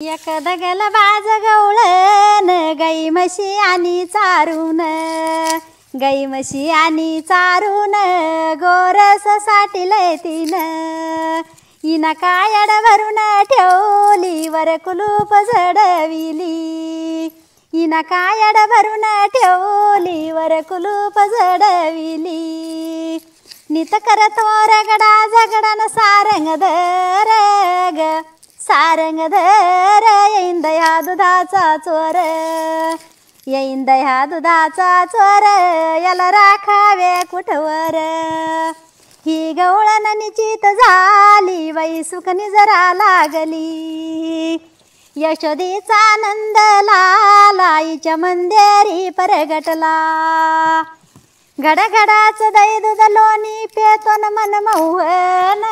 एक दगल बाज गवळण गाई म्हशी आणि चारून, गाई म्हशी आणि चारून गोरस साठीलय तीन. इना कायड भरून ठेवली वर कुलूप जडविली. इना कायड भरून ठेवली वर कुलूप जडविली. नित करतो रगडा झगडन सारंग धर ग सारंग धर. येईन दह्या दुधाचा चोर, येईन दह्या दुधाचा चोर, याला राखावे कुठवर. ही गवळण निश्चित झाली बाई सुखनी जरा लागली. यशोदेचा नंद लाला हिच्या मंदिरी परगटला. घडाघडाच दही दूध लोणी पेतोन मन मौहन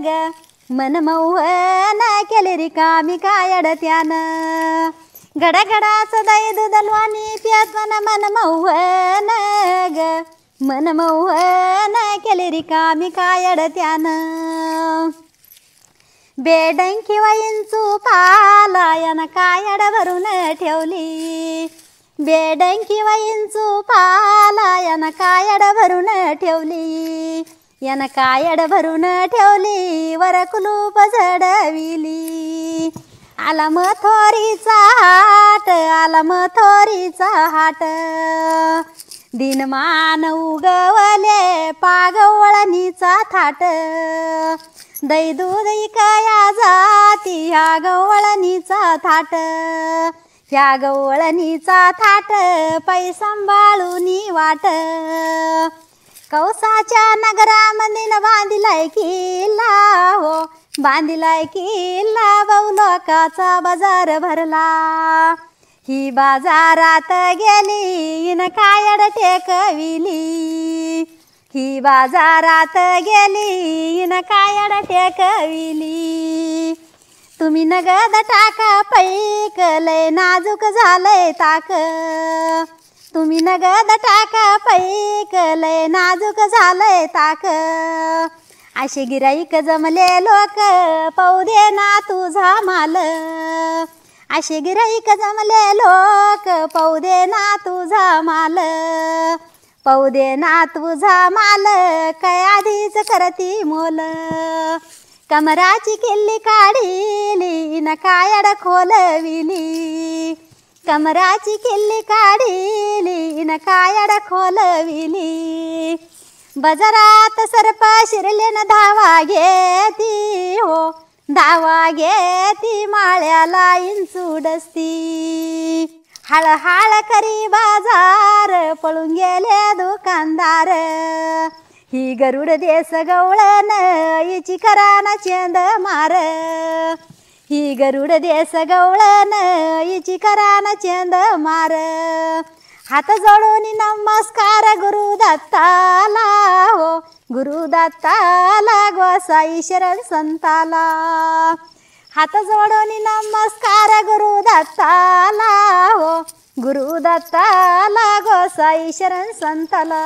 ग मन मौहन केले रिकामी कायड त्यानं. घडाघडाच दही दूध लोणी पेतोन मन मौहन ग मन मौहन केले रिकामी कायड त्यानं. बेडंकी वयींचू पाला यानं कायड भरून ठेवली. बेडंकी वयींचू पाला यानं कायड भरून ठेवली. यानं कायड भरून ठेवली वर कुलूप जडविली. आला मथोरीचा हाट, आला मथोरीचा हाट. दिनमान उगवले पागवळणीचा थाट. दही दूध इकया जाती ह्या गवळणीचा थाट. ह्या गवळणीचा थाट पै सांभाळूनी वाट. कौसाच्या नगरामंदीन बांधिलाय किल्ला हो, बांधिलाय किल्ला. बहु लोकाचा बाजार भरला. ही बाजारात गेली इन कायड टेकविली. ही बाजारात गेली इन कायड टेकविली. तुम्ही नगद टाका पैक लय नाजूक झालंय ताक. तुम्ही नगद टाका पैक लय नाजूक झालंय ताक. असे गिराईक जमले लोक पाहू दे ना तुझा माल. असे गिराईक जमले लोक पाहू दे ना तुझा माल. पाहू दे ना तुझा माल काय आधीच करती मोल. कमराची किल्ली काढिली न कायड खोलविली. कमराची किल्ली काढिली न कायड खोलविली. बाजारात सरपा शिरले न धावा घेती हो, धावा घेती. माळ्याला इंचुडस्ती. हळहळ करी बाजार पळून गेले दुकानदार. ही गरुड देस गवळण हिची कराना चेंद मार. ही गरुड देस गवळण हिची कराना चेंद मार. हात जोडून नमस्कार गुरुदत्ताला हो, गुरुदत्ताला गोसाई शरण संताला. हात जोडून नमस्कार गुरुदत्ताला हो, गुरुदत्ताला गोसाई शरण संताला.